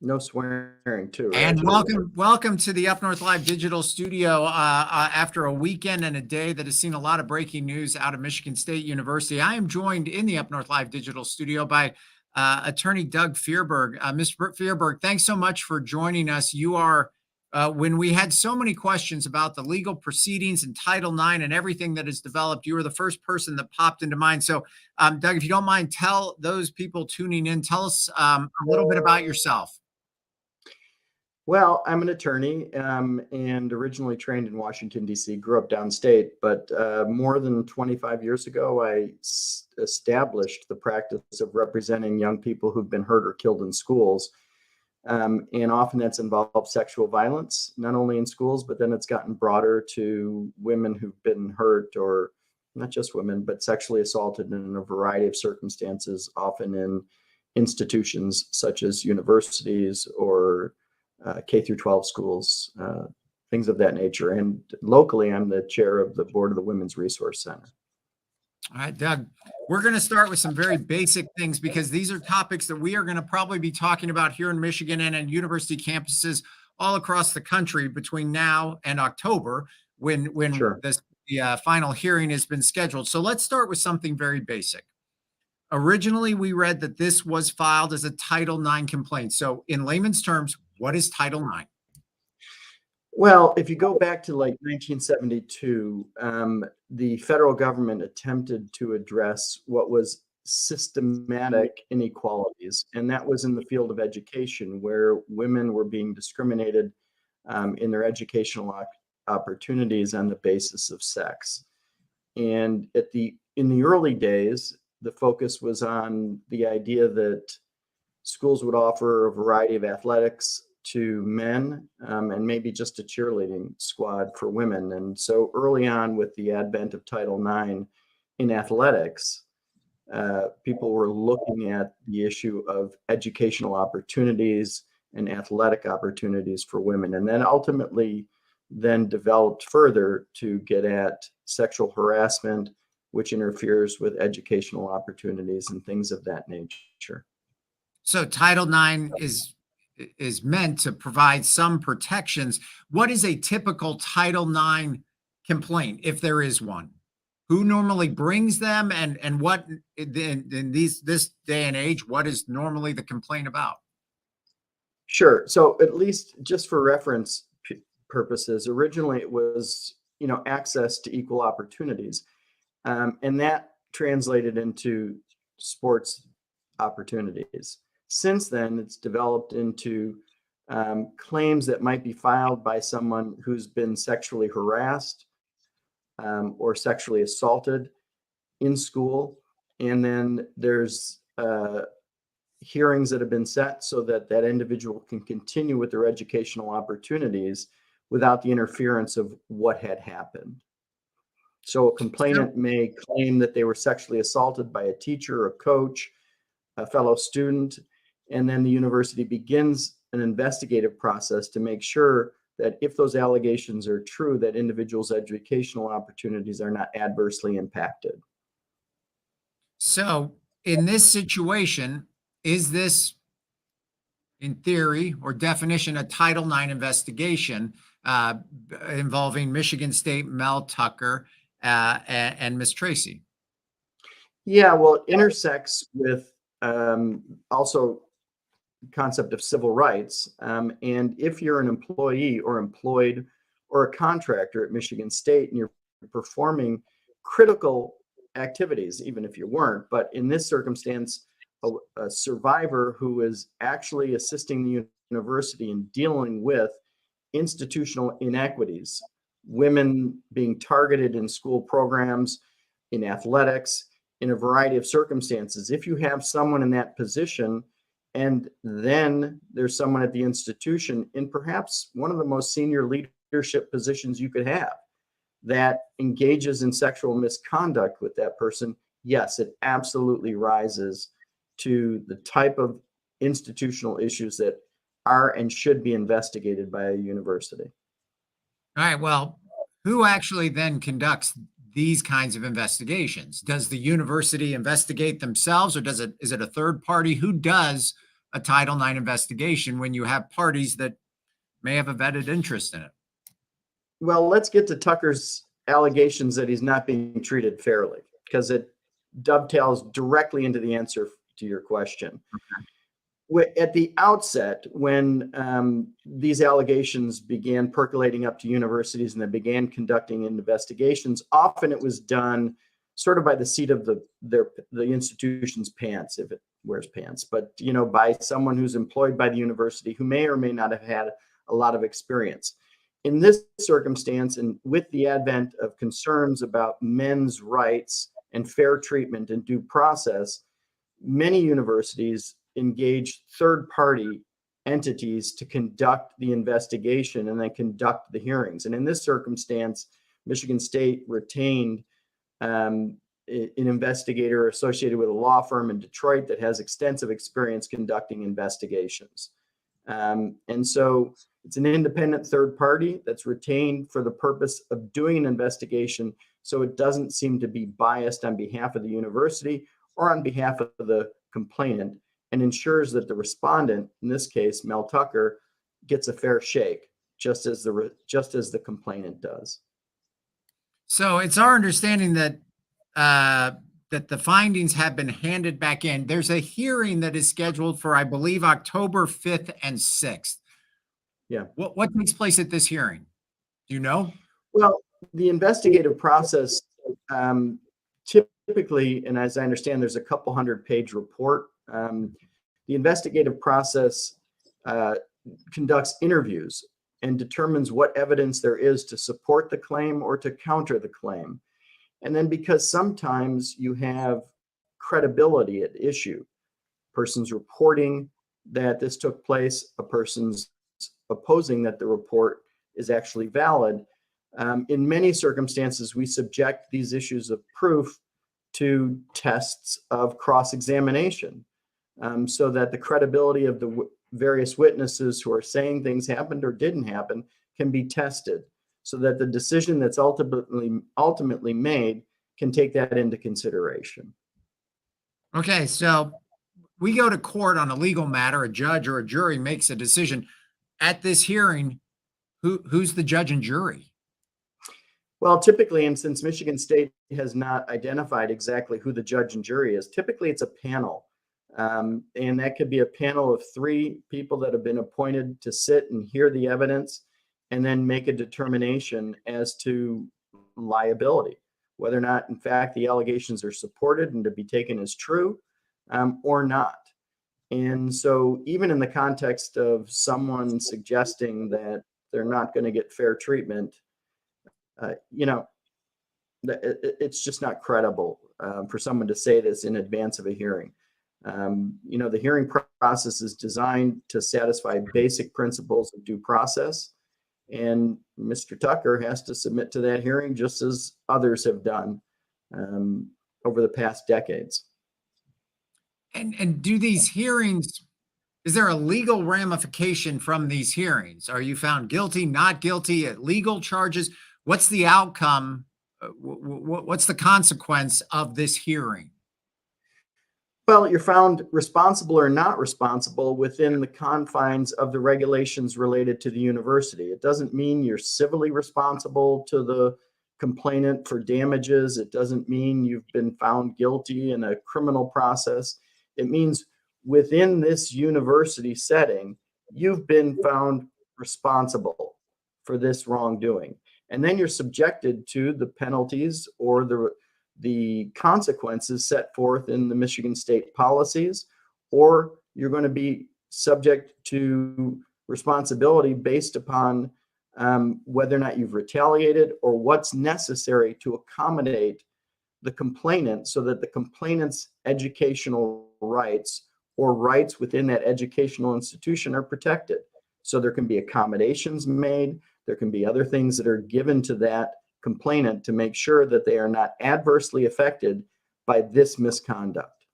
No swearing too, right? And welcome to the Up North Live Digital Studio. After a weekend and a day that has seen a lot of breaking news out of Michigan State University, I am joined in the Up North Live Digital Studio by Attorney Doug Fierberg. Mr. Fierberg, thanks so much for joining us. You are, when we had so many questions about the legal proceedings and Title IX and everything that has developed, you were the first person that popped into mind. So, Doug, if you don't mind, tell those people tuning in, tell us a little bit about yourself. Well, I'm an attorney and originally trained in Washington, D.C., grew up downstate, but more than 25 years ago, I established the practice of representing young people who've been hurt or killed in schools. And often that's involved sexual violence, not only in schools, but then it's gotten broader to women who've been hurt, or not just women, but sexually assaulted in a variety of circumstances, often in institutions such as universities or K through 12 schools, things of that nature. And locally, I'm the chair of the board of the Women's Resource Center. All right, Doug, we're going to start with some very basic things because these are topics that we are going to probably be talking about here in Michigan and in university campuses all across the country between now and October when Sure. the final hearing has been scheduled. So let's start with something very basic. Originally, we read that this was filed as a Title IX complaint. So in layman's terms, what is Title IX? Well, if you go back to like 1972, the federal government attempted to address what was systematic inequalities, and that was in the field of education, where women were being discriminated in their educational opportunities on the basis of sex. And in the early days, the focus was on the idea that schools would offer a variety of athletics to men and maybe just a cheerleading squad for women. And so early on, with the advent of Title IX in athletics, people were looking at the issue of educational opportunities and athletic opportunities for women, and then ultimately developed further to get at sexual harassment, which interferes with educational opportunities and things of that nature. So Title IX is meant to provide some protections. What is a typical Title IX complaint, if there is one? Who normally brings them, and what in this day and age, what is normally the complaint about? Sure. So at least just for reference purposes, originally it was, access to equal opportunities. And that translated into sports opportunities. Since then, it's developed into claims that might be filed by someone who's been sexually harassed or sexually assaulted in school. And then there's hearings that have been set so that that individual can continue with their educational opportunities without the interference of what had happened. So a complainant may claim that they were sexually assaulted by a teacher, a coach, a fellow student, and then the university begins an investigative process to make sure that if those allegations are true, that individuals' educational opportunities are not adversely impacted. So in this situation, is this, in theory or definition, a Title IX investigation involving Michigan State, Mel Tucker, and Miss Tracy? Yeah, well, it intersects with also concept of civil rights. And if you're an employee or employed or a contractor at Michigan State and you're performing critical activities, even if you weren't, but in this circumstance, a survivor who is actually assisting the university in dealing with institutional inequities, women being targeted in school programs, in athletics, in a variety of circumstances. If you have someone in that position, and then there's someone at the institution in perhaps one of the most senior leadership positions you could have that engages in sexual misconduct with that person, yes, it absolutely rises to the type of institutional issues that are and should be investigated by a university. All right, well, who actually then conducts these kinds of investigations? Does the university investigate themselves, or is it a third party? Who does a Title IX investigation when you have parties that may have a vetted interest in it? Well, let's get to Tucker's allegations that he's not being treated fairly, because it dovetails directly into the answer to your question. At the outset, when these allegations began percolating up to universities and they began conducting investigations, often it was done sort of by the seat of the institution's pants, if it wears pants, but by someone who's employed by the university who may or may not have had a lot of experience. In this circumstance, and with the advent of concerns about men's rights and fair treatment and due process, many universities engage third-party entities to conduct the investigation and then conduct the hearings. And in this circumstance, Michigan State retained an investigator associated with a law firm in Detroit that has extensive experience conducting investigations. And so it's an independent third party that's retained for the purpose of doing an investigation, so it doesn't seem to be biased on behalf of the university or on behalf of the complainant, and ensures that the respondent, in this case Mel Tucker, gets a fair shake, just as the complainant does. So it's our understanding that that the findings have been handed back in. There's a hearing that is scheduled for, I believe, October 5th and 6th. Yeah. What takes place at this hearing? Do you know? Well, the investigative process typically, and as I understand, there's a couple 100-page report. The investigative process conducts interviews and determines what evidence there is to support the claim or to counter the claim. And then, because sometimes you have credibility at issue, person's reporting that this took place, a person's opposing that the report is actually valid. In many circumstances, we subject these issues of proof to tests of cross-examination, so that the credibility of the various witnesses who are saying things happened or didn't happen can be tested, so that the decision that's ultimately made can take that into consideration. Okay, so we go to court on a legal matter, a judge or a jury makes a decision. At this hearing, who's the judge and jury? Well, typically, and since Michigan State has not identified exactly who the judge and jury is, typically it's a panel. And that could be a panel of 3 people that have been appointed to sit and hear the evidence and then make a determination as to liability, whether or not, in fact, the allegations are supported and to be taken as true, or not. And so even in the context of someone suggesting that they're not going to get fair treatment, it's just not credible for someone to say this in advance of a hearing. The hearing process is designed to satisfy basic principles of due process, and Mr. Tucker has to submit to that hearing just as others have done over the past decades. And do these hearings, is there a legal ramification from these hearings? Are you found guilty, not guilty, at legal charges? What's the outcome? What's the consequence of this hearing? Well, you're found responsible or not responsible within the confines of the regulations related to the university. It doesn't mean you're civilly responsible to the complainant for damages. It doesn't mean you've been found guilty in a criminal process. It means within this university setting, you've been found responsible for this wrongdoing. And then you're subjected to the penalties or the consequences set forth in the Michigan State policies, or you're going to be subject to responsibility based upon whether or not you've retaliated or what's necessary to accommodate the complainant so that the complainant's educational rights or rights within that educational institution are protected. So there can be accommodations made. There can be other things that are given to that complainant to make sure that they are not adversely affected by this misconduct.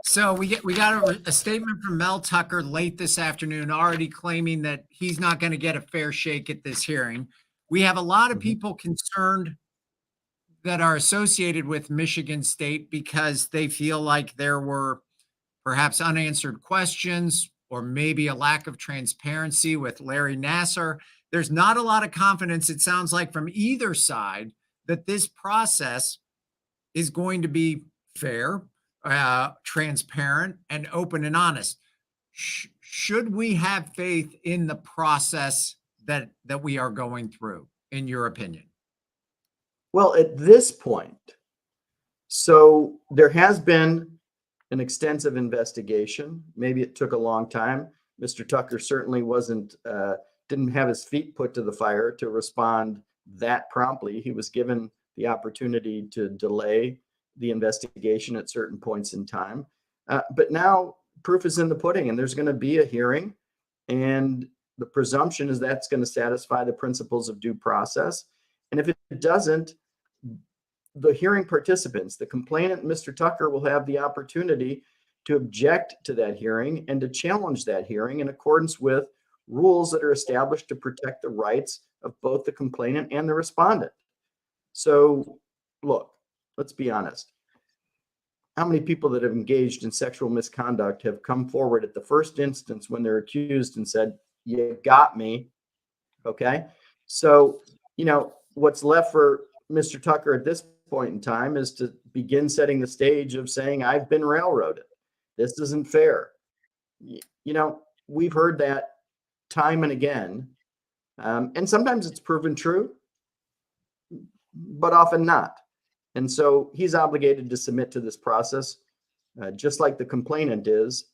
So we got a statement from Mel Tucker late this afternoon, already claiming that he's not going to get a fair shake at this hearing. We have a lot of people concerned that are associated with Michigan State because they feel like there were perhaps unanswered questions, or maybe a lack of transparency with Larry Nasser. There's not a lot of confidence, it sounds like, from either side that this process is going to be fair, transparent, and open and honest. Should we have faith in the process that we are going through, in your opinion? Well, at this point, so there has been an extensive investigation. Maybe it took a long time. Mr. Tucker certainly didn't have his feet put to the fire to respond that promptly. He was given the opportunity to delay the investigation at certain points in time. But now proof is in the pudding, and there's going to be a hearing, and the presumption is that's going to satisfy the principles of due process. And if it doesn't, the hearing participants, the complainant, Mr. Tucker, will have the opportunity to object to that hearing and to challenge that hearing in accordance with rules that are established to protect the rights of both the complainant and the respondent. So, look, let's be honest. How many people that have engaged in sexual misconduct have come forward at the first instance when they're accused and said, "You got me"? Okay. So, what's left for Mr. Tucker at this point in time is to begin setting the stage of saying, "I've been railroaded. This isn't fair." We've heard that time and again. And sometimes it's proven true, but often not. And so he's obligated to submit to this process, just like the complainant is,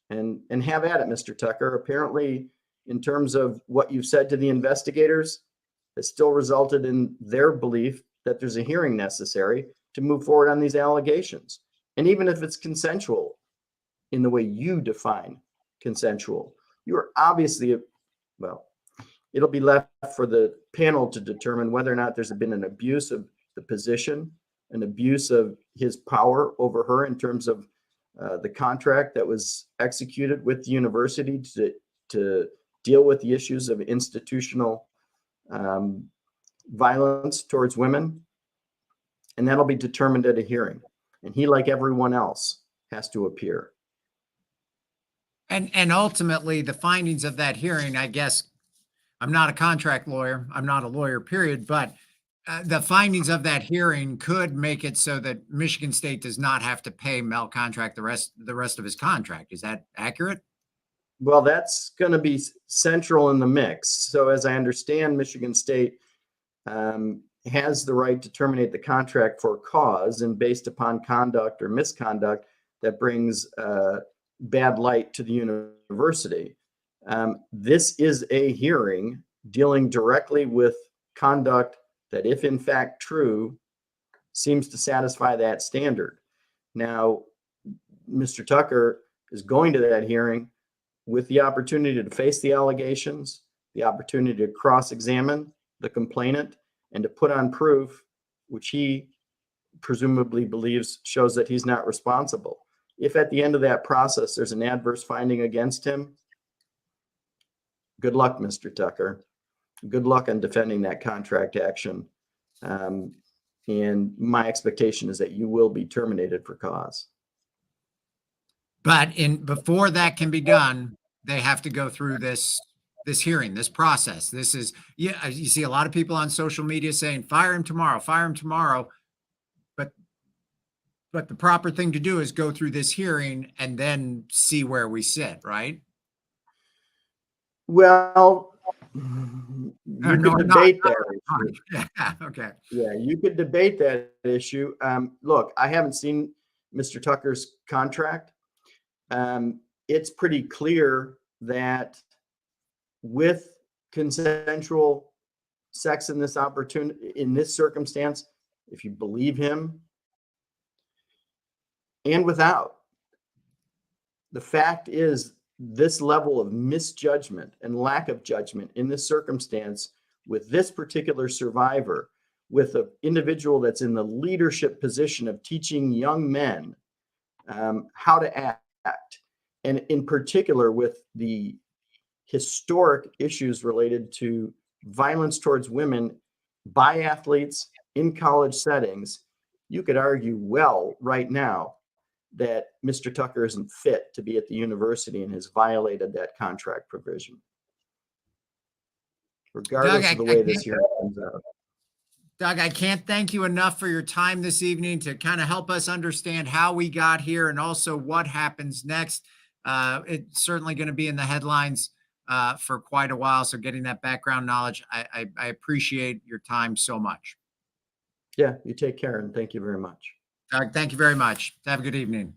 and have at it, Mr. Tucker. Apparently, in terms of what you've said to the investigators, has still resulted in their belief that there's a hearing necessary to move forward on these allegations. And even if it's consensual in the way you define consensual, you are obviously, it'll be left for the panel to determine whether or not there's been an abuse of the position, an abuse of his power over her in terms of the contract that was executed with the university to deal with the issues of institutional violence towards women. And that'll be determined at a hearing. And he, like everyone else, has to appear. And ultimately, the findings of that hearing, I guess, I'm not a contract lawyer, I'm not a lawyer, period, but the findings of that hearing could make it so that Michigan State does not have to pay Mel Contract the rest of his contract. Is that accurate? Well, that's going to be central in the mix. So as I understand, Michigan State has the right to terminate the contract for cause and based upon conduct or misconduct that brings bad light to the university. This is a hearing dealing directly with conduct that, if in fact true, seems to satisfy that standard. Now, Mr. Tucker is going to that hearing with the opportunity to face the allegations, the opportunity to cross-examine the complainant, and to put on proof, which he presumably believes shows that he's not responsible. If at the end of that process there's an adverse finding against him, good luck, Mr. Tucker. Good luck on defending that contract action. And my expectation is that you will be terminated for cause. But before that can be done, they have to go through this hearing, this process. This is, you see a lot of people on social media saying, fire him tomorrow, fire him tomorrow. But the proper thing to do is go through this hearing and then see where we sit, right? Well, you could debate that issue. Yeah, okay. Yeah, you could debate that issue. Look, I haven't seen Mr. Tucker's contract. It's pretty clear that with consensual sex in this circumstance, if you believe him, and without, the fact is this level of misjudgment and lack of judgment in this circumstance with this particular survivor, with an individual that's in the leadership position of teaching young men how to act, and in particular with the historic issues related to violence towards women by athletes in college settings, you could argue right now that Mr. Tucker isn't fit to be at the university and has violated that contract provision, regardless of the way this hearing comes out. Doug, I can't thank you enough for your time this evening to kind of help us understand how we got here and also what happens next. It's certainly going to be in the headlines for quite a while. So getting that background knowledge, I appreciate your time so much. Yeah, you take care, and thank you very much. Doug, thank you very much. Have a good evening.